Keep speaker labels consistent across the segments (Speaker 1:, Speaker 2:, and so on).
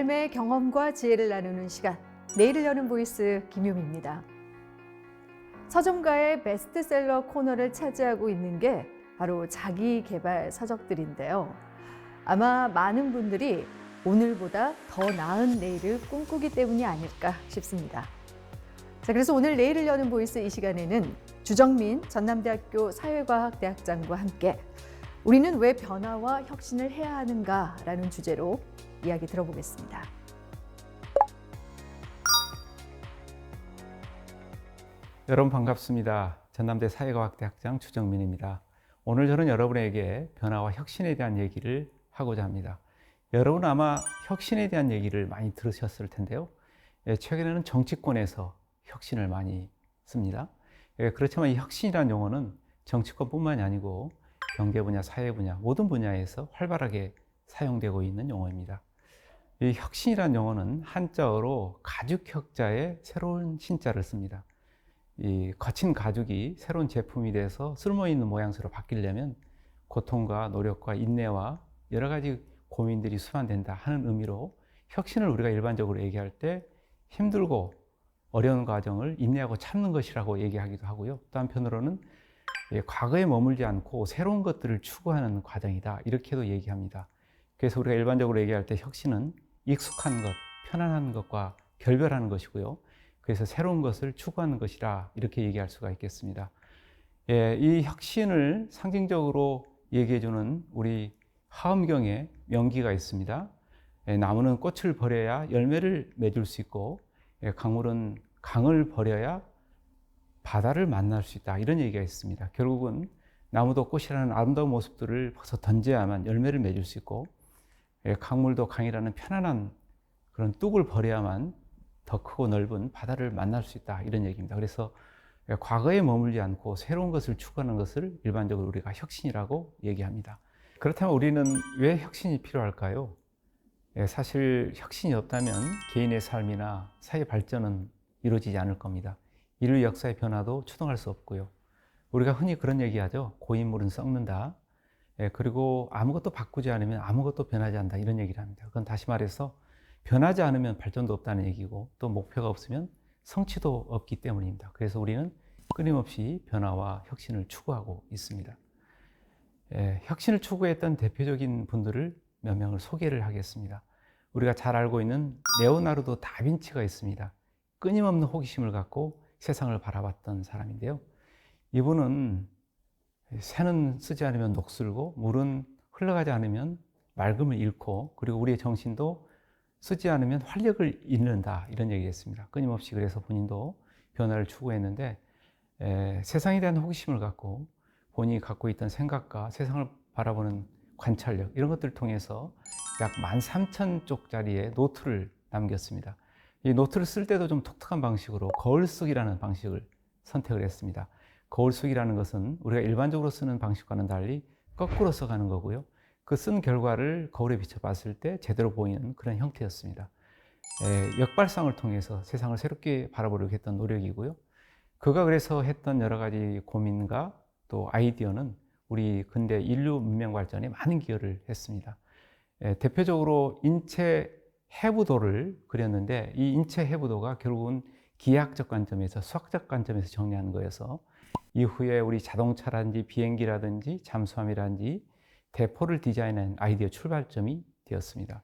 Speaker 1: 삶의 경험과 지혜를 나누는 시간, 내일을 여는 보이스 김효미입니다. 서점가의 베스트셀러 코너를 차지하고 있는 게 바로 자기계발 서적들인데요. 아마 많은 분들이 오늘보다 더 나은 내일을 꿈꾸기 때문이 아닐까 싶습니다. 자, 그래서 오늘 내일을 여는 보이스 이 시간에는 주정민 전남대학교 사회과학대학장과 함께 우리는 왜 변화와 혁신을 해야 하는가라는 주제로 이야기 들어보겠습니다.
Speaker 2: 여러분 반갑습니다. 전남대 사회과학대학장 주정민입니다. 오늘 저는 여러분에게 변화와 혁신에 대한 얘기를 하고자 합니다. 여러분 아마 혁신에 대한 얘기를 많이 들으셨을 텐데요. 최근에는 정치권에서 혁신을 많이 씁니다. 그렇지만 이 혁신이라는 용어는 정치권뿐만이 아니고 경제 분야, 사회 분야 모든 분야에서 활발하게 사용되고 있는 용어입니다. 이 혁신이라는 용어는 한자어로 가죽혁자에 새로운 신자를 씁니다. 이 거친 가죽이 새로운 제품이 돼서 쓸모있는 모양새로 바뀌려면 고통과 노력과 인내와 여러 가지 고민들이 수반된다 하는 의미로 혁신을 우리가 일반적으로 얘기할 때 힘들고 어려운 과정을 인내하고 참는 것이라고 얘기하기도 하고요. 또 한편으로는 과거에 머물지 않고 새로운 것들을 추구하는 과정이다 이렇게도 얘기합니다. 그래서 우리가 일반적으로 얘기할 때 혁신은 익숙한 것, 편안한 것과 결별하는 것이고요. 그래서 새로운 것을 추구하는 것이라 이렇게 얘기할 수가 있겠습니다. 이 혁신을 상징적으로 얘기해주는 우리 화엄경에 명기가 있습니다. 나무는 꽃을 버려야 열매를 맺을 수 있고 강물은 강을 버려야 바다를 만날 수 있다 이런 얘기가 있습니다. 결국은 나무도 꽃이라는 아름다운 모습들을 벗어 던져야만 열매를 맺을 수 있고 강물도 강이라는 편안한 그런 뚝을 버려야만 더 크고 넓은 바다를 만날 수 있다 이런 얘기입니다. 그래서 과거에 머물지 않고 새로운 것을 추구하는 것을 일반적으로 우리가 혁신이라고 얘기합니다. 그렇다면 우리는 왜 혁신이 필요할까요? 사실 혁신이 없다면 개인의 삶이나 사회 발전은 이루어지지 않을 겁니다. 인류 역사의 변화도 추동할 수 없고요. 우리가 흔히 그런 얘기하죠. 고인물은 썩는다. 그리고 아무것도 바꾸지 않으면 아무것도 변하지 않는다 이런 얘기를 합니다. 그건 다시 말해서 변하지 않으면 발전도 없다는 얘기고 또 목표가 없으면 성취도 없기 때문입니다. 그래서 우리는 끊임없이 변화와 혁신을 추구하고 있습니다. 혁신을 추구했던 대표적인 분들을 몇 명을 소개를 하겠습니다. 우리가 잘 알고 있는 레오나르도 다빈치가 있습니다. 끊임없는 호기심을 갖고 세상을 바라봤던 사람인데요. 이분은 새는 쓰지 않으면 녹슬고 물은 흘러가지 않으면 맑음을 잃고 그리고 우리의 정신도 쓰지 않으면 활력을 잃는다 이런 얘기를 했습니다. 끊임없이 그래서 본인도 변화를 추구했는데 세상에 대한 호기심을 갖고 본인이 갖고 있던 생각과 세상을 바라보는 관찰력 이런 것들을 통해서 약 13,000쪽짜리의 노트를 남겼습니다. 이 노트를 쓸 때도 좀 독특한 방식으로 거울 쓰기라는 방식을 선택을 했습니다. 거울 쓰기라는 것은 우리가 일반적으로 쓰는 방식과는 달리 거꾸로 써가는 거고요. 그 쓴 결과를 거울에 비춰봤을 때 제대로 보이는 그런 형태였습니다. 역발상을 통해서 세상을 새롭게 바라보려고 했던 노력이고요. 그가 그래서 했던 여러 가지 고민과 또 아이디어는 우리 근대 인류 문명 발전에 많은 기여를 했습니다. 대표적으로 인체 해부도를 그렸는데 이 인체 해부도가 결국은 기하학적 관점에서 수학적 관점에서 정리하는 거여서 이후에 우리 자동차라든지 비행기라든지 잠수함이라든지 대포를 디자인한 아이디어 출발점이 되었습니다.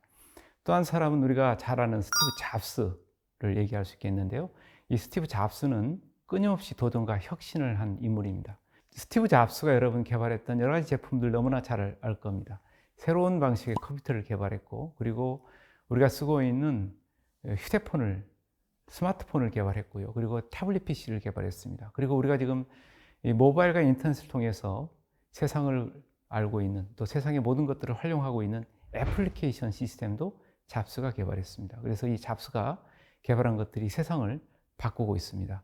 Speaker 2: 또 한 사람은 우리가 잘 아는 스티브 잡스를 얘기할 수 있겠는데요. 이 스티브 잡스는 끊임없이 도전과 혁신을 한 인물입니다. 스티브 잡스가 여러분 개발했던 여러 가지 제품들 너무나 잘 알 겁니다. 새로운 방식의 컴퓨터를 개발했고 그리고 우리가 쓰고 있는 스마트폰을 개발했고요. 그리고 태블릿 PC를 개발했습니다. 그리고 우리가 지금 이 모바일과 인터넷을 통해서 세상을 알고 있는 또 세상의 모든 것들을 활용하고 있는 애플리케이션 시스템도 잡스가 개발했습니다. 그래서 이 잡스가 개발한 것들이 세상을 바꾸고 있습니다.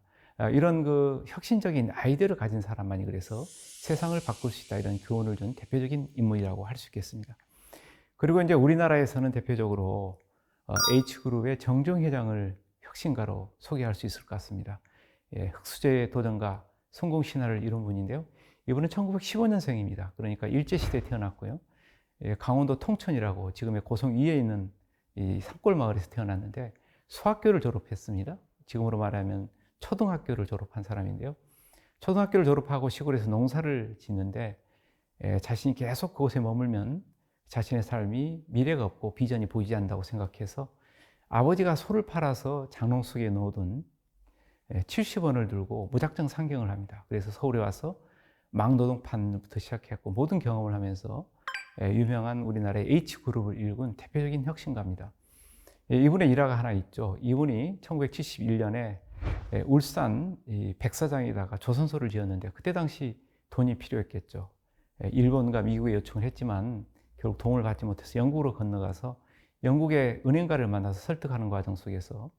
Speaker 2: 이런 그 혁신적인 아이디어를 가진 사람만이 그래서 세상을 바꿀 수 있다 이런 교훈을 준 대표적인 인물이라고 할 수 있겠습니다. 그리고 이제 우리나라에서는 대표적으로 H그룹의 정종 회장을 혁신가로 소개할 수 있을 것 같습니다. 흑수저의 도전과 성공 신화를 이룬 분인데요. 이분은 1915년생입니다. 그러니까 일제시대에 태어났고요. 강원도 통천이라고 지금의 고성 위에 있는 이 산골 마을에서 태어났는데 수학교를 졸업했습니다. 지금으로 말하면 초등학교를 졸업한 사람인데요. 초등학교를 졸업하고 시골에서 농사를 짓는데 자신이 계속 그곳에 머물면 자신의 삶이 미래가 없고 비전이 보이지 않는다고 생각해서 아버지가 소를 팔아서 장롱 속에 넣어둔 70원을 들고 무작정 상경을 합니다. 그래서 서울에 와서 막노동판부터 시작했고 모든 경험을 하면서 유명한 우리나라의 H그룹을 일군 대표적인 혁신가입니다. 이분의 일화가 하나 있죠. 이분이 1971년에 울산 백사장에다가 조선소를 지었는데 그때 당시 돈이 필요했겠죠. 일본과 미국에 요청을 했지만 결국 도움을 받지 못해서 영국으로 건너가서 영국의 은행가를 만나서 설득하는 과정 속에서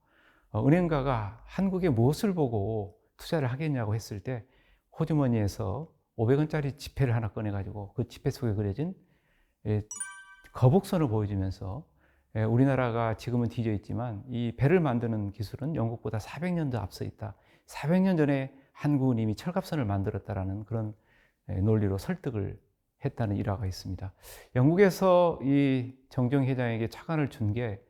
Speaker 2: 은행가가 한국에 무엇을 보고 투자를 하겠냐고 했을 때 호주머니에서 500원짜리 지폐를 하나 꺼내가지고 그 지폐 속에 그려진 거북선을 보여주면서 우리나라가 지금은 뒤져 있지만 이 배를 만드는 기술은 영국보다 400년도 앞서 있다. 400년 전에 한국은 이미 철갑선을 만들었다라는 그런 논리로 설득을 했다는 일화가 있습니다. 영국에서 이 정정 회장에게 차관을 준 게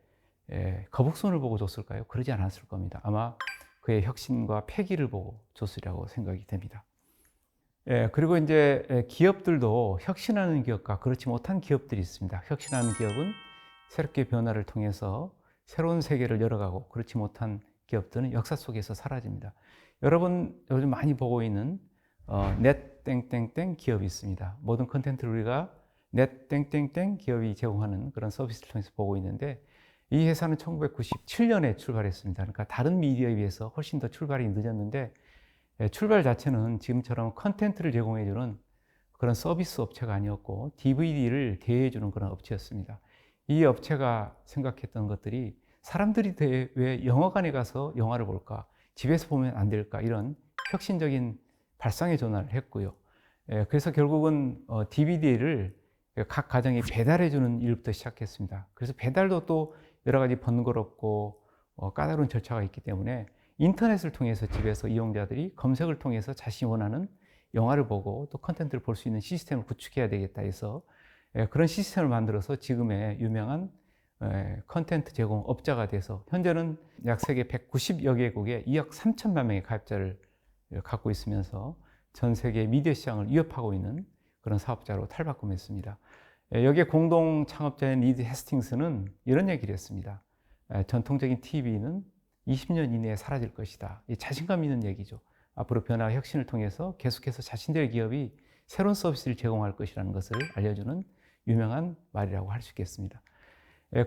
Speaker 2: 거북선을 보고 줬을까요? 그러지 않았을 겁니다. 아마 그의 혁신과 패기를 보고 줬으리라고 생각이 됩니다. 그리고 이제 기업들도 혁신하는 기업과 그렇지 못한 기업들이 있습니다. 혁신하는 기업은 새롭게 변화를 통해서 새로운 세계를 열어가고 그렇지 못한 기업들은 역사 속에서 사라집니다. 여러분 요즘 많이 보고 있는 넷 땡땡땡 기업이 있습니다. 모든 컨텐츠를 우리가 넷 땡땡땡 기업이 제공하는 그런 서비스를 통해서 보고 있는데 이 회사는 1997년에 출발했습니다. 그러니까 다른 미디어에 비해서 훨씬 더 출발이 늦었는데 출발 자체는 지금처럼 컨텐츠를 제공해주는 그런 서비스 업체가 아니었고 DVD를 대여해주는 그런 업체였습니다. 이 업체가 생각했던 것들이 사람들이 왜 영화관에 가서 영화를 볼까? 집에서 보면 안 될까? 이런 혁신적인 발상의 전환을 했고요. 그래서 결국은 DVD를 각 가정에 배달해주는 일부터 시작했습니다. 그래서 배달도 또 여러 가지 번거롭고 까다로운 절차가 있기 때문에 인터넷을 통해서 집에서 이용자들이 검색을 통해서 자신이 원하는 영화를 보고 또 컨텐츠를 볼 수 있는 시스템을 구축해야 되겠다 해서 그런 시스템을 만들어서 지금의 유명한 컨텐츠 제공업자가 돼서 현재는 약 세계 190여 개국에 2억 3천만 명의 가입자를 갖고 있으면서 전 세계 미디어 시장을 위협하고 있는 그런 사업자로 탈바꿈했습니다. 여기에 공동 창업자인 리드 헤스팅스는 이런 얘기를 했습니다. 전통적인 TV는 20년 이내에 사라질 것이다. 이 자신감 있는 얘기죠. 앞으로 변화와 혁신을 통해서 계속해서 자신들의 기업이 새로운 서비스를 제공할 것이라는 것을 알려주는 유명한 말이라고 할 수 있겠습니다.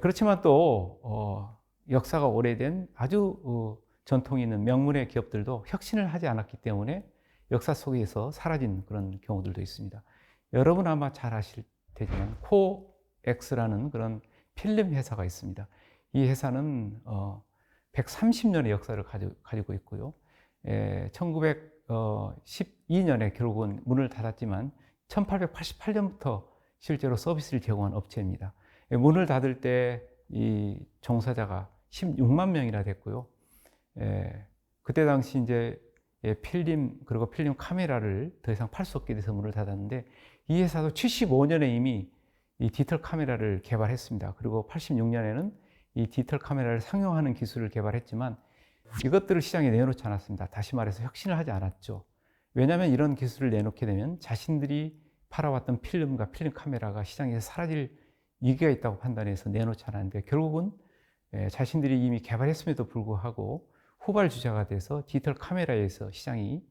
Speaker 2: 그렇지만 또 역사가 오래된 아주 전통이 있는 명문의 기업들도 혁신을 하지 않았기 때문에 역사 속에서 사라진 그런 경우들도 있습니다. 여러분 아마 잘 아실 테지만 코엑스라는 그런 필름 회사가 있습니다. 이 회사는 130년의 역사를 가지고 있고요. 1912년에 결국은 문을 닫았지만 1888년부터 실제로 서비스를 제공한 업체입니다. 문을 닫을 때 이 종사자가 16만 명이나 됐고요. 그때 당시 이제 필름 그리고 필름 카메라를 더 이상 팔 수 없게 돼서 문을 닫았는데 이 회사도 75년에 이미 이 디지털 카메라를 개발했습니다. 그리고 86년에는 이 디지털 카메라를 상용하는 기술을 개발했지만 이것들을 시장에 내놓지 않았습니다. 다시 말해서 혁신을 하지 않았죠. 왜냐하면 이런 기술을 내놓게 되면 자신들이 팔아왔던 필름과 필름 카메라가 시장에서 사라질 위기가 있다고 판단해서 내놓지 않았는데 결국은 자신들이 이미 개발했음에도 불구하고 후발주자가 돼서 디지털 카메라에서 시장이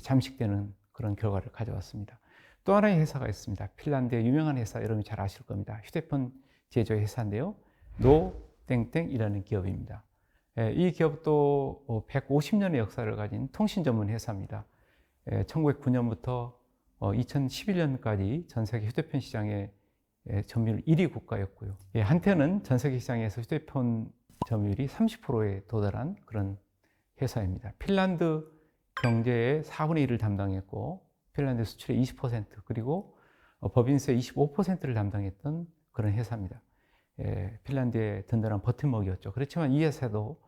Speaker 2: 잠식되는 그런 결과를 가져왔습니다. 또 하나의 회사가 있습니다. 핀란드의 유명한 회사 여러분이 잘 아실 겁니다. 휴대폰 제조 회사인데요. 노땡땡이라는 기업입니다. 이 기업도 150년의 역사를 가진 통신 전문 회사입니다. 1909년부터 2011년까지 전 세계 휴대폰 시장의 점유율 1위 국가였고요. 한때는 전 세계 시장에서 휴대폰 점유율이 30%에 도달한 그런 회사입니다. 핀란드 경제의 4분의 1을 담당했고 핀란드 수출의 20% 그리고 법인세의 25%를 담당했던 그런 회사입니다. 핀란드의 든든한 버팀목이었죠. 그렇지만 이 회사도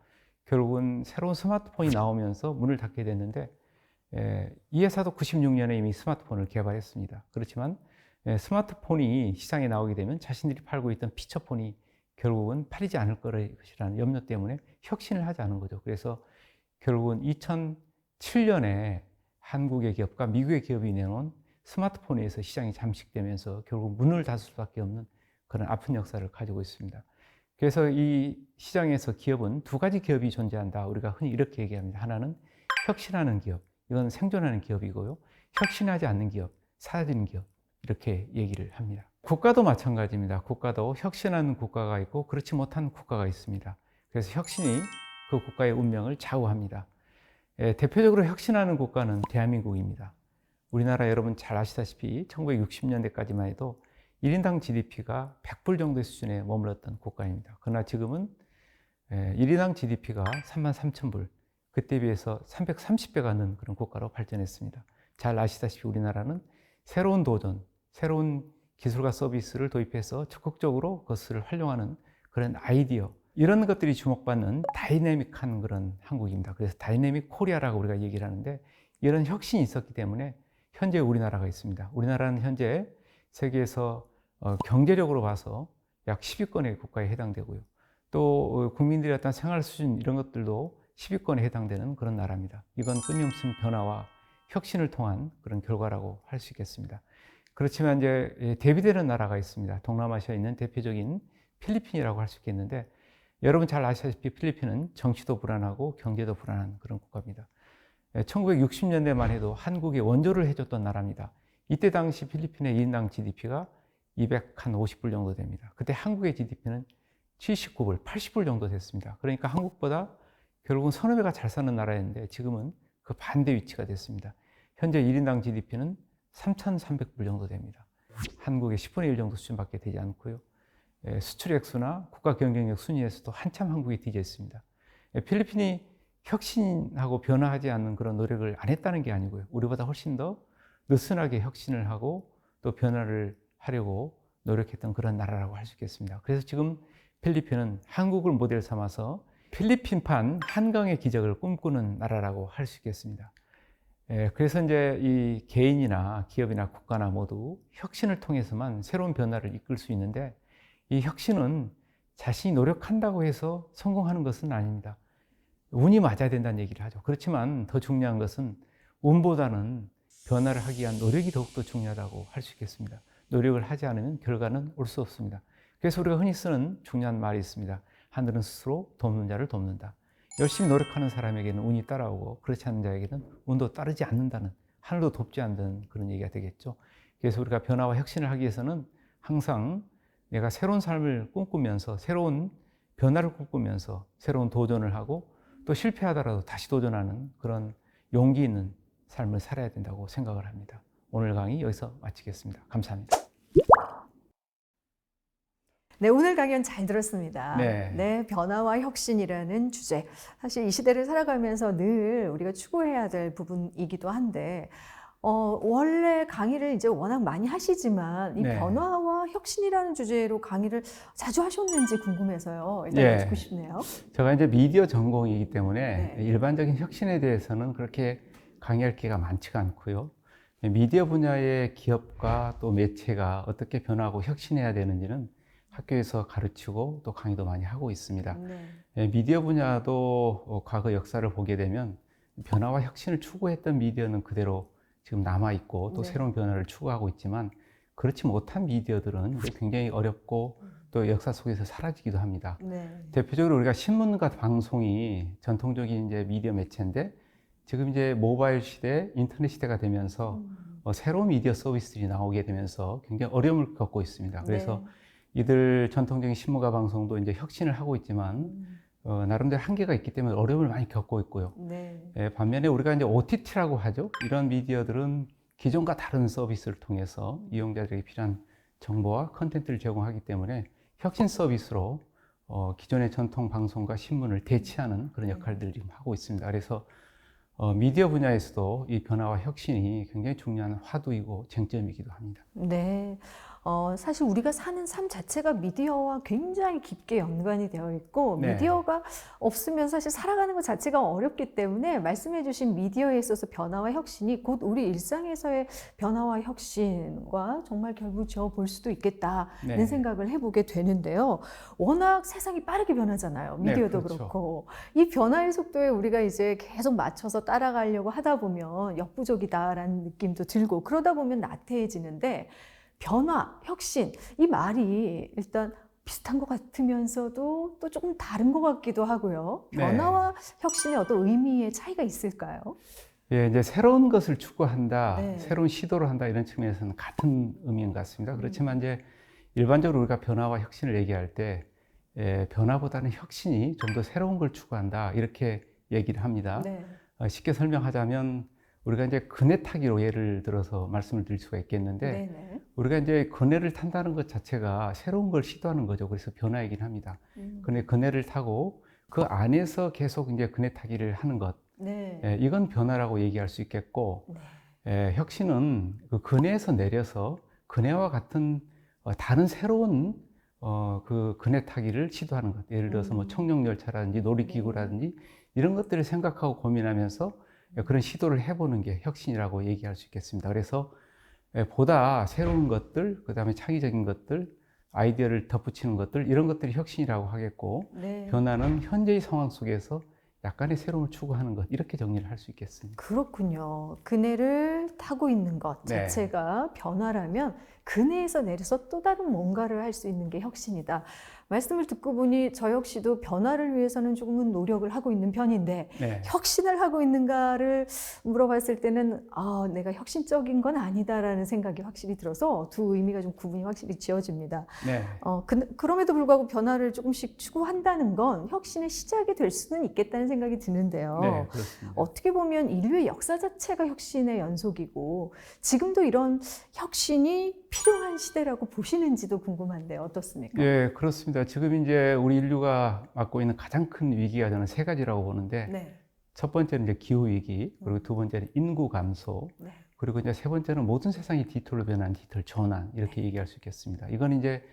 Speaker 2: 결국은 새로운 스마트폰이 나오면서 문을 닫게 됐는데 이 회사도 96년에 이미 스마트폰을 개발했습니다. 그렇지만 스마트폰이 시장에 나오게 되면 자신들이 팔고 있던 피처폰이 결국은 팔리지 않을 것이라는 염려 때문에 혁신을 하지 않은 거죠. 그래서 결국은 2007년에 한국의 기업과 미국의 기업이 내놓은 스마트폰에 의해서 시장이 잠식되면서 결국 문을 닫을 수밖에 없는 그런 아픈 역사를 가지고 있습니다. 그래서 이 시장에서 기업은 두 가지 기업이 존재한다. 우리가 흔히 이렇게 얘기합니다. 하나는 혁신하는 기업, 이건 생존하는 기업이고요. 혁신하지 않는 기업, 사라지는 기업, 이렇게 얘기를 합니다. 국가도 마찬가지입니다. 국가도 혁신하는 국가가 있고 그렇지 못한 국가가 있습니다. 그래서 혁신이 그 국가의 운명을 좌우합니다. 대표적으로 혁신하는 국가는 대한민국입니다. 우리나라 여러분 잘 아시다시피 1960년대까지만 해도 1인당 GDP가 100불 정도의 수준에 머물렀던 국가입니다. 그러나 지금은 1인당 GDP가 33,000불, 그때 비해서 330배가 는 그런 국가로 발전했습니다. 잘 아시다시피 우리나라는 새로운 도전, 새로운 기술과 서비스를 도입해서 적극적으로 그것을 활용하는 그런 아이디어, 이런 것들이 주목받는 다이내믹한 그런 한국입니다. 그래서 다이내믹 코리아라고 우리가 얘기를 하는데, 이런 혁신이 있었기 때문에 현재 우리나라가 있습니다. 우리나라는 현재 세계에서 경제력으로 봐서 약 10위권의 국가에 해당되고요. 또 국민들의 어떤 생활 수준 이런 것들도 10위권에 해당되는 그런 나라입니다. 이건 끊임없는 변화와 혁신을 통한 그런 결과라고 할 수 있겠습니다. 그렇지만 이제 대비되는 나라가 있습니다. 동남아시아에 있는 대표적인 필리핀이라고 할 수 있겠는데, 여러분 잘 아시다시피 필리핀은 정치도 불안하고 경제도 불안한 그런 국가입니다. 1960년대만 해도 한국에 원조를 해줬던 나라입니다. 이때 당시 필리핀의 1인당 GDP가 250불 정도 됩니다. 그때 한국의 GDP는 79불, 80불 정도 됐습니다. 그러니까 한국보다 결국은 서너 배가 잘 사는 나라였는데 지금은 그 반대 위치가 됐습니다. 현재 1인당 GDP는 3,300불 정도 됩니다. 한국의 10분의 1 정도 수준밖에 되지 않고요. 수출 액수나 국가 경쟁력 순위에서도 한참 한국이 뒤져 있습니다. 필리핀이 혁신하고 변화하지 않는 그런 노력을 안 했다는 게 아니고요. 우리보다 훨씬 더 느슨하게 혁신을 하고 또 변화를 하려고 노력했던 그런 나라라고 할 수 있겠습니다. 그래서 지금 필리핀은 한국을 모델 삼아서 필리핀판 한강의 기적을 꿈꾸는 나라라고 할 수 있겠습니다. 그래서 이제 이 개인이나 기업이나 국가나 모두 혁신을 통해서만 새로운 변화를 이끌 수 있는데, 이 혁신은 자신이 노력한다고 해서 성공하는 것은 아닙니다. 운이 맞아야 된다는 얘기를 하죠. 그렇지만 더 중요한 것은 운보다는 변화를 하기 위한 노력이 더욱더 중요하다고 할 수 있겠습니다. 노력을 하지 않으면 결과는 올 수 없습니다. 그래서 우리가 흔히 쓰는 중요한 말이 있습니다. 하늘은 스스로 돕는 자를 돕는다. 열심히 노력하는 사람에게는 운이 따라오고 그렇지 않은 자에게는 운도 따르지 않는다는, 하늘도 돕지 않는 그런 얘기가 되겠죠. 그래서 우리가 변화와 혁신을 하기 위해서는 항상 내가 새로운 삶을 꿈꾸면서, 새로운 변화를 꿈꾸면서 새로운 도전을 하고 또 실패하더라도 다시 도전하는 그런 용기 있는 삶을 살아야 된다고 생각을 합니다. 오늘 강의 여기서 마치겠습니다. 감사합니다.
Speaker 1: 네, 오늘 강연 잘 들었습니다.
Speaker 2: 네.
Speaker 1: 변화와 혁신이라는 주제. 사실 이 시대를 살아가면서 늘 우리가 추구해야 될 부분이기도 한데, 원래 강의를 이제 워낙 많이 하시지만 이
Speaker 2: 네.
Speaker 1: 변화와 혁신이라는 주제로 강의를 자주 하셨는지 궁금해서요. 일단
Speaker 2: 네.
Speaker 1: 듣고 싶네요.
Speaker 2: 제가 이제 미디어 전공이기 때문에
Speaker 1: 네.
Speaker 2: 일반적인 혁신에 대해서는 그렇게 강의할 기회가 많지가 않고요. 미디어 분야의 기업과 또 매체가 어떻게 변화하고 혁신해야 되는지는 학교에서 가르치고 또 강의도 많이 하고 있습니다. 미디어 분야도 과거 역사를 보게 되면 변화와 혁신을 추구했던 미디어는 그대로 지금 남아있고 또
Speaker 1: 네.
Speaker 2: 새로운 변화를 추구하고 있지만, 그렇지 못한 미디어들은 굉장히 어렵고 또 역사 속에서 사라지기도 합니다.
Speaker 1: 네.
Speaker 2: 대표적으로 우리가 신문과 방송이 전통적인 이제 미디어 매체인데, 지금 이제 모바일 시대, 인터넷 시대가 되면서 새로운 미디어 서비스들이 나오게 되면서 굉장히 어려움을 겪고 있습니다. 그래서 이들 전통적인 신문과 방송도 이제 혁신을 하고 있지만 나름대로 한계가 있기 때문에 어려움을 많이 겪고 있고요. 반면에 우리가 이제 OTT라고 하죠. 이런 미디어들은 기존과 다른 서비스를 통해서 이용자들에게 필요한 정보와 컨텐츠를 제공하기 때문에 혁신 서비스로 기존의 전통 방송과 신문을 대체하는 그런 역할들을 지금 하고 있습니다. 그래서 미디어 분야에서도 이 변화와 혁신이 굉장히 중요한 화두이고 쟁점이기도 합니다.
Speaker 1: 네. 사실 우리가 사는 삶 자체가 미디어와 굉장히 깊게 연관이 되어 있고
Speaker 2: 네.
Speaker 1: 미디어가 없으면 사실 살아가는 것 자체가 어렵기 때문에 말씀해 주신 미디어에 있어서 변화와 혁신이 곧 우리 일상에서의 변화와 혁신과 정말 결부 지어 볼 수도 있겠다는
Speaker 2: 네.
Speaker 1: 생각을 해보게 되는데요. 워낙 세상이 빠르게 변하잖아요.
Speaker 2: 네,
Speaker 1: 미디어도
Speaker 2: 그렇죠.
Speaker 1: 그렇고. 이 변화의 속도에 우리가 이제 계속 맞춰서 따라가려고 하다 보면 역부족이다라는 느낌도 들고 그러다 보면 나태해지는데 변화, 혁신, 이 말이 일단 비슷한 것 같으면서도 또 조금 다른 것 같기도 하고요.
Speaker 2: 네.
Speaker 1: 변화와 혁신의 어떤 의미의 차이가 있을까요?
Speaker 2: 예, 이제 새로운 것을 추구한다,
Speaker 1: 네.
Speaker 2: 새로운 시도를 한다 이런 측면에서는 같은 의미인 것 같습니다. 그렇지만 이제 일반적으로 우리가 변화와 혁신을 얘기할 때 변화보다는 혁신이 좀 더 새로운 걸 추구한다 이렇게 얘기를 합니다.
Speaker 1: 네.
Speaker 2: 쉽게 설명하자면 우리가 이제 그네 타기로 예를 들어서 말씀을 드릴 수가 있겠는데
Speaker 1: 네네.
Speaker 2: 우리가 이제 그네를 탄다는 것 자체가 새로운 걸 시도하는 거죠. 그래서 변화이긴 합니다. 그네를 타고 그 안에서 계속 이제 그네 타기를 하는 것.
Speaker 1: 네.
Speaker 2: 이건 변화라고 얘기할 수 있겠고,
Speaker 1: 네.
Speaker 2: 혁신은 그 그네에서 내려서 그네와 같은 다른 새로운 그 그네 타기를 시도하는 것. 예를 들어서 뭐 청룡열차라든지 놀이기구라든지 이런 것들을 생각하고 고민하면서 그런 시도를 해보는 게 혁신이라고 얘기할 수 있겠습니다. 그래서 보다 새로운 것들, 그 다음에 창의적인 것들, 아이디어를 덧붙이는 것들, 이런 것들이 혁신이라고 하겠고,
Speaker 1: 네.
Speaker 2: 변화는 현재의 상황 속에서 약간의 새로움을 추구하는 것, 이렇게 정리를 할 수 있겠습니다.
Speaker 1: 그렇군요. 그네를 타고 있는 것
Speaker 2: 네.
Speaker 1: 자체가 변화라면 그네에서 내려서 또 다른 뭔가를 할 수 있는 게 혁신이다. 말씀을 듣고 보니 저 역시도 변화를 위해서는 조금은 노력을 하고 있는 편인데
Speaker 2: 네.
Speaker 1: 혁신을 하고 있는가를 물어봤을 때는 내가 혁신적인 건 아니다라는 생각이 확실히 들어서 두 의미가 좀 구분이 확실히 지어집니다.
Speaker 2: 네.
Speaker 1: 그럼에도 불구하고 변화를 조금씩 추구한다는 건 혁신의 시작이 될 수는 있겠다는 생각이 드는데요.
Speaker 2: 네, 그렇습니다.
Speaker 1: 어떻게 보면 인류의 역사 자체가 혁신의 연속이고 지금도 이런 혁신이 필요한 시대라고 보시는지도 궁금한데요. 어떻습니까?
Speaker 2: 예, 그렇습니다. 지금 이제 우리 인류가 맡고 있는 가장 큰 위기가 저는 세 가지라고 보는데,
Speaker 1: 네.
Speaker 2: 첫 번째는 이제 기후위기, 그리고 두 번째는 인구 감소,
Speaker 1: 네.
Speaker 2: 그리고 이제 세 번째는 모든 세상이 디지털로 변한 디지털 전환, 이렇게 얘기할 수 있겠습니다. 이건 이제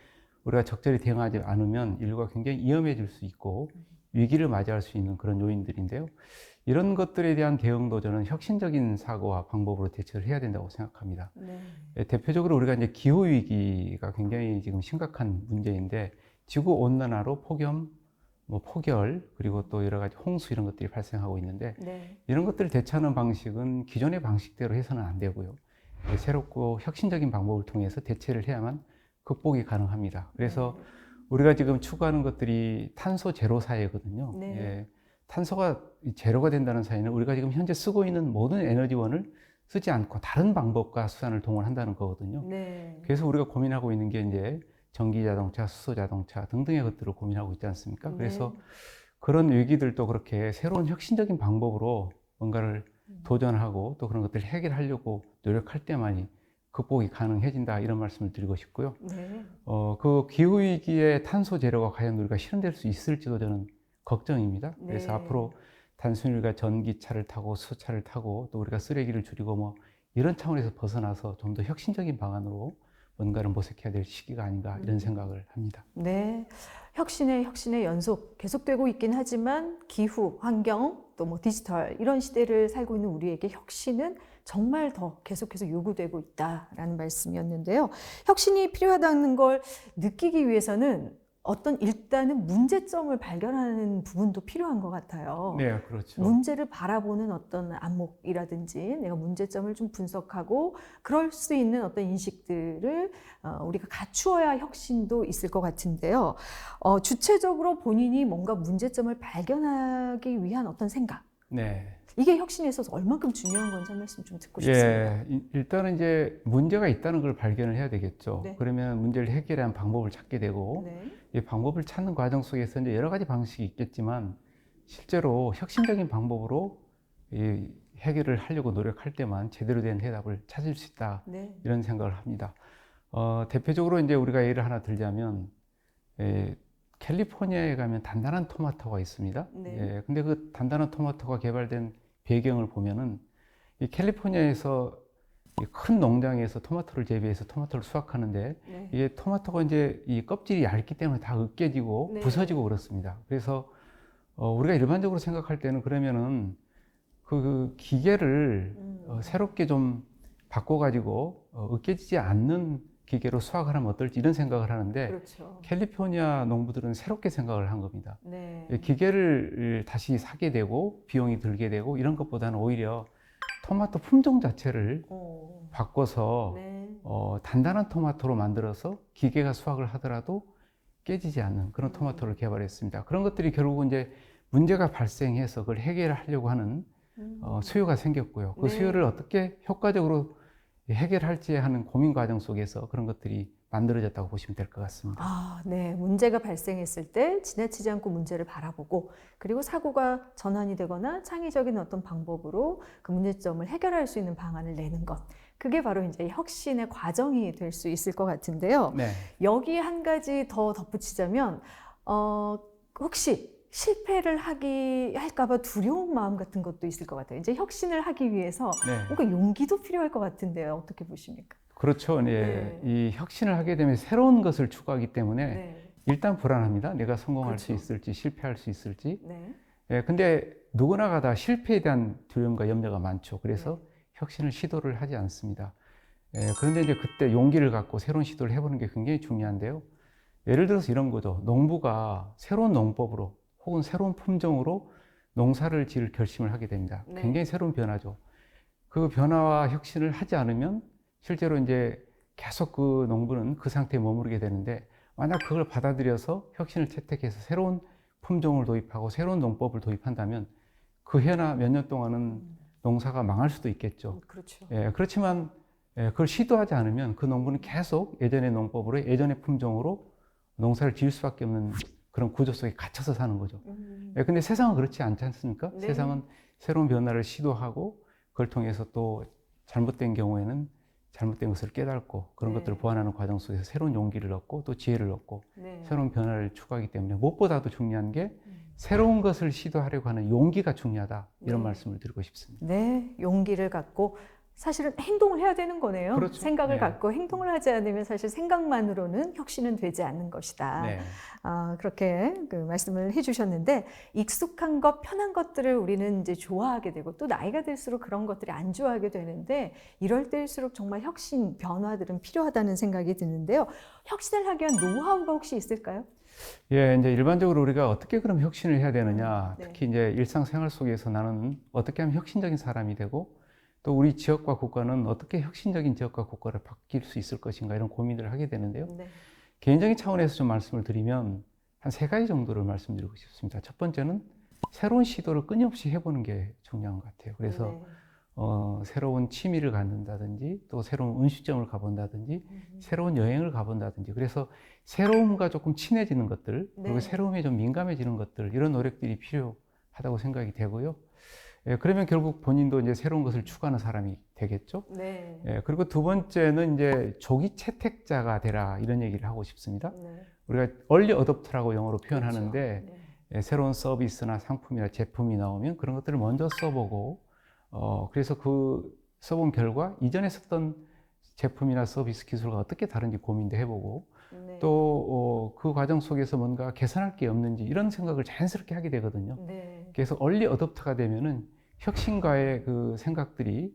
Speaker 2: 우리가 적절히 대응하지 않으면 인류가 굉장히 위험해질 수 있고 위기를 맞이할 수 있는 그런 요인들인데요. 이런 것들에 대한 대응도 저는 혁신적인 사고와 방법으로 대처를 해야 된다고 생각합니다.
Speaker 1: 네.
Speaker 2: 대표적으로 우리가 이제 기후위기가 굉장히 지금 심각한 문제인데 지구온난화로 폭염, 뭐 폭열, 그리고 또 여러 가지 홍수 이런 것들이 발생하고 있는데
Speaker 1: 네.
Speaker 2: 이런 것들을 대처하는 방식은 기존의 방식대로 해서는 안 되고요. 새롭고 혁신적인 방법을 통해서 대체를 해야만 극복이 가능합니다. 그래서 우리가 지금 추구하는 것들이 탄소 제로 사회거든요.
Speaker 1: 네.
Speaker 2: 예, 탄소가 제로가 된다는 사회는 우리가 지금 현재 쓰고 있는 모든 에너지원을 쓰지 않고 다른 방법과 수단을 동원한다는 거거든요.
Speaker 1: 네.
Speaker 2: 그래서 우리가 고민하고 있는 게 이제 전기 자동차, 수소 자동차 등등의 것들을 고민하고 있지 않습니까? 그래서 그런 위기들도 그렇게 새로운 혁신적인 방법으로 뭔가를 도전하고 또 그런 것들을 해결하려고 노력할 때만이 극복이 가능해진다 이런 말씀을 드리고 싶고요.
Speaker 1: 네.
Speaker 2: 그 기후위기에 탄소 제로가 과연 우리가 실현될 수 있을지도 저는 걱정입니다. 그래서
Speaker 1: 네.
Speaker 2: 앞으로 단순히 우리가 전기차를 타고 수소차를 타고 또 우리가 쓰레기를 줄이고 뭐 이런 차원에서 벗어나서 좀 더 혁신적인 방안으로 뭔가를 모색해야 될 시기가 아닌가 이런 생각을 합니다.
Speaker 1: 네. 혁신의 연속 계속되고 있긴 하지만 기후, 환경, 또 뭐 디지털 이런 시대를 살고 있는 우리에게 혁신은 정말 더 계속해서 요구되고 있다라는 말씀이었는데요. 혁신이 필요하다는 걸 느끼기 위해서는 어떤 일단은 문제점을 발견하는 부분도 필요한 것 같아요.
Speaker 2: 네, 그렇죠.
Speaker 1: 문제를 바라보는 어떤 안목이라든지 내가 문제점을 좀 분석하고 그럴 수 있는 어떤 인식들을 우리가 갖추어야 혁신도 있을 것 같은데요. 주체적으로 본인이 뭔가 문제점을 발견하기 위한 어떤 생각.
Speaker 2: 네.
Speaker 1: 이게 혁신에 있어서 얼만큼 중요한 건지 한 말씀 좀 듣고 싶습니다.
Speaker 2: 예, 일단은 이제 문제가 있다는 걸 발견을 해야 되겠죠.
Speaker 1: 네.
Speaker 2: 그러면 문제를 해결하는 방법을 찾게 되고
Speaker 1: 네.
Speaker 2: 이 방법을 찾는 과정 속에서 이제 여러 가지 방식이 있겠지만 실제로 혁신적인 방법으로 이 해결을 하려고 노력할 때만 제대로 된 해답을 찾을 수 있다.
Speaker 1: 네.
Speaker 2: 이런 생각을 합니다. 대표적으로 이제 우리가 예를 하나 들자면 캘리포니아에 가면 단단한 토마토가 있습니다.
Speaker 1: 네.
Speaker 2: 근데 그 단단한 토마토가 개발된 배경을 보면은 이 캘리포니아에서 이 큰 농장에서 토마토를 재배해서 토마토를 수확하는데
Speaker 1: 네.
Speaker 2: 이게 토마토가 이제 이 껍질이 얇기 때문에 다 으깨지고
Speaker 1: 네.
Speaker 2: 부서지고 그렇습니다. 그래서 우리가 일반적으로 생각할 때는 그러면은 그 기계를 새롭게 좀 바꿔가지고 으깨지지 않는 기계로 수확을 하면 어떨지 이런 생각을 하는데
Speaker 1: 그렇죠.
Speaker 2: 캘리포니아 농부들은 새롭게 생각을 한 겁니다.
Speaker 1: 네.
Speaker 2: 기계를 다시 사게 되고 비용이 들게 되고 이런 것보다는 오히려 토마토 품종 자체를
Speaker 1: 오.
Speaker 2: 바꿔서
Speaker 1: 네.
Speaker 2: 단단한 토마토로 만들어서 기계가 수확을 하더라도 깨지지 않는 그런 토마토를 개발했습니다. 그런 것들이 결국은 이제 문제가 발생해서 그걸 해결하려고 하는 수요가 생겼고요. 그
Speaker 1: 네.
Speaker 2: 수요를 어떻게 효과적으로 해결할지 하는 고민 과정 속에서 그런 것들이 만들어졌다고 보시면 될 것 같습니다.
Speaker 1: 아, 네. 문제가 발생했을 때 지나치지 않고 문제를 바라보고 그리고 사고가 전환이 되거나 창의적인 어떤 방법으로 그 문제점을 해결할 수 있는 방안을 내는 것. 그게 바로 이제 혁신의 과정이 될 수 있을 것 같은데요.
Speaker 2: 네.
Speaker 1: 여기 한 가지 더 덧붙이자면 혹시 실패를 할까봐 두려운 마음 같은 것도 있을 것 같아요. 이제 혁신을 하기 위해서
Speaker 2: 네.
Speaker 1: 뭔가 용기도 필요할 것 같은데요. 어떻게 보십니까?
Speaker 2: 그렇죠.
Speaker 1: 네.
Speaker 2: 이 혁신을 하게 되면 새로운 것을 추구하기 때문에
Speaker 1: 네.
Speaker 2: 일단 불안합니다. 내가 성공할 수
Speaker 1: 그렇죠.
Speaker 2: 있을지 실패할 수 있을지.
Speaker 1: 네.
Speaker 2: 근데 누구나가 다 실패에 대한 두려움과 염려가 많죠. 그래서
Speaker 1: 네.
Speaker 2: 혁신을 시도를 하지 않습니다. 그런데 이제 그때 용기를 갖고 새로운 시도를 해보는 게 굉장히 중요한데요. 예를 들어서 이런 거죠. 농부가 새로운 농법으로 혹은 새로운 품종으로 농사를 지을 결심을 하게 됩니다.
Speaker 1: 네.
Speaker 2: 굉장히 새로운 변화죠. 그 변화와 혁신을 하지 않으면 실제로 이제 계속 그 농부는 그 상태에 머무르게 되는데 만약 그걸 받아들여서 혁신을 채택해서 새로운 품종을 도입하고 새로운 농법을 도입한다면 그 해나 몇 년 동안은 농사가 망할 수도 있겠죠.
Speaker 1: 그렇죠.
Speaker 2: 그렇지만 그걸 시도하지 않으면 그 농부는 계속 예전의 농법으로 예전의 품종으로 농사를 지을 수밖에 없는 그런 구조 속에 갇혀서 사는 거죠. 근데 세상은 그렇지 않지 않습니까?
Speaker 1: 네.
Speaker 2: 세상은 새로운 변화를 시도하고 그걸 통해서 또 잘못된 경우에는 잘못된 것을 깨닫고 그런
Speaker 1: 네.
Speaker 2: 것들을 보완하는 과정 속에서 새로운 용기를 얻고 또 지혜를 얻고
Speaker 1: 네.
Speaker 2: 새로운 변화를 추구하기 때문에 무엇보다도 중요한 게 새로운 것을 시도하려고 하는 용기가 중요하다 이런
Speaker 1: 네.
Speaker 2: 말씀을 드리고 싶습니다.
Speaker 1: 네, 용기를 갖고 사실은 행동을 해야 되는 거네요.
Speaker 2: 그렇죠.
Speaker 1: 생각을
Speaker 2: 네.
Speaker 1: 갖고 행동을 하지 않으면 사실 생각만으로는 혁신은 되지 않는 것이다.
Speaker 2: 네.
Speaker 1: 그렇게 그 말씀을 해주셨는데 익숙한 것, 편한 것들을 우리는 이제 좋아하게 되고 또 나이가 들수록 그런 것들이 안 좋아하게 되는데 이럴 때일수록 정말 혁신, 변화들은 필요하다는 생각이 드는데요. 혁신을 하기 위한 노하우가 혹시 있을까요?
Speaker 2: 이제 일반적으로 우리가 어떻게 그럼 혁신을 해야 되느냐,
Speaker 1: 네.
Speaker 2: 특히 이제 일상생활 속에서 나는 어떻게 하면 혁신적인 사람이 되고 또 우리 지역과 국가는 어떻게 혁신적인 지역과 국가를 바뀔 수 있을 것인가 이런 고민들을 하게 되는데요.
Speaker 1: 네.
Speaker 2: 개인적인 차원에서 좀 말씀을 드리면 한 3가지 정도를 말씀드리고 싶습니다. 첫 번째는 새로운 시도를 끊임없이 해보는 게 중요한 것 같아요. 그래서
Speaker 1: 네.
Speaker 2: 새로운 취미를 갖는다든지 또 새로운 음식점을 가본다든지 새로운 여행을 가본다든지 그래서 새로움과 조금 친해지는 것들 그리고
Speaker 1: 네.
Speaker 2: 새로움에 좀 민감해지는 것들 이런 노력들이 필요하다고 생각이 되고요. 그러면 결국 본인도 이제 새로운 것을 추구하는 사람이 되겠죠.
Speaker 1: 네.
Speaker 2: 그리고 두 번째는 이제 조기 채택자가 되라 이런 얘기를 하고 싶습니다.
Speaker 1: 네.
Speaker 2: 우리가 early adopter라고 영어로 표현하는데
Speaker 1: 그렇죠. 네.
Speaker 2: 새로운 서비스나 상품이나 제품이 나오면 그런 것들을 먼저 써보고 그래서 그 써본 결과 이전에 썼던 제품이나 서비스 기술과 어떻게 다른지 고민도 해보고
Speaker 1: 네.
Speaker 2: 또 그 과정 속에서 뭔가 개선할 게 없는지 이런 생각을 자연스럽게 하게 되거든요.
Speaker 1: 네.
Speaker 2: 그래서 early adopter가 되면은 혁신과의 그 생각들이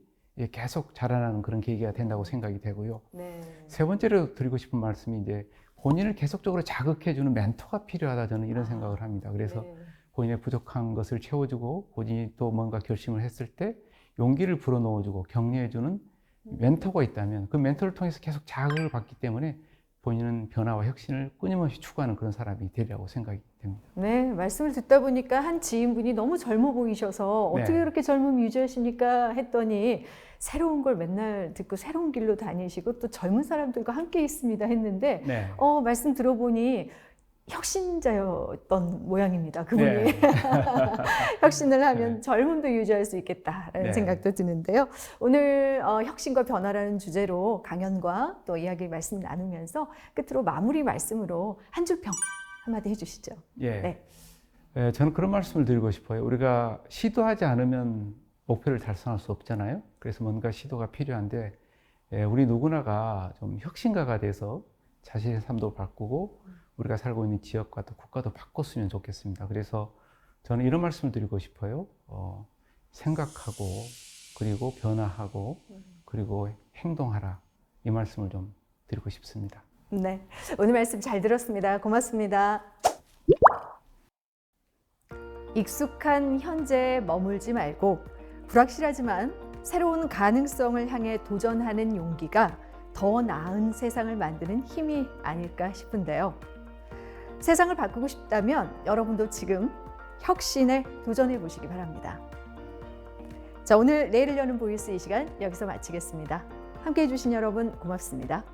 Speaker 2: 계속 자라나는 그런 계기가 된다고 생각이 되고요.
Speaker 1: 네.
Speaker 2: 세 번째로 드리고 싶은 말씀이 이제 본인을 계속적으로 자극해주는 멘토가 필요하다 저는 이런 생각을 합니다. 그래서
Speaker 1: 네.
Speaker 2: 본인의 부족한 것을 채워주고 본인이 또 뭔가 결심을 했을 때 용기를 불어넣어주고 격려해주는 멘토가 있다면 그 멘토를 통해서 계속 자극을 받기 때문에 본인은 변화와 혁신을 끊임없이 추구하는 그런 사람이 되리라고 생각이 됩니다.
Speaker 1: 네, 말씀을 듣다 보니까 한 지인분이 너무 젊어 보이셔서 어떻게
Speaker 2: 네.
Speaker 1: 그렇게 젊음 유지하십니까? 했더니 새로운 걸 맨날 듣고 새로운 길로 다니시고 또 젊은 사람들과 함께 있습니다 했는데
Speaker 2: 네.
Speaker 1: 말씀 들어보니 혁신자였던 모양입니다. 그분이.
Speaker 2: 네.
Speaker 1: 혁신을 하면 젊음도 유지할 수 있겠다라는
Speaker 2: 네.
Speaker 1: 생각도 드는데요. 오늘 혁신과 변화라는 주제로 강연과 또 이야기 말씀 나누면서 끝으로 마무리 말씀으로 한 줄 평 한마디 해주시죠.
Speaker 2: 예.
Speaker 1: 네.
Speaker 2: 저는 그런 말씀을 드리고 싶어요. 우리가 시도하지 않으면 목표를 달성할 수 없잖아요. 그래서 뭔가 시도가 필요한데 우리 누구나가 좀 혁신가가 돼서 자신의 삶도 바꾸고 우리가 살고 있는 지역과 또 국가도 바꿨으면 좋겠습니다. 그래서 저는 이런 말씀을 드리고 싶어요. 생각하고 그리고 변화하고 그리고 행동하라. 이 말씀을 좀 드리고 싶습니다.
Speaker 1: 네, 오늘 말씀 잘 들었습니다. 고맙습니다. 익숙한 현재에 머물지 말고 불확실하지만 새로운 가능성을 향해 도전하는 용기가 더 나은 세상을 만드는 힘이 아닐까 싶은데요. 세상을 바꾸고 싶다면 여러분도 지금 혁신에 도전해 보시기 바랍니다. 자, 오늘 내일을 여는 보이스 이 시간 여기서 마치겠습니다. 함께해 주신 여러분 고맙습니다.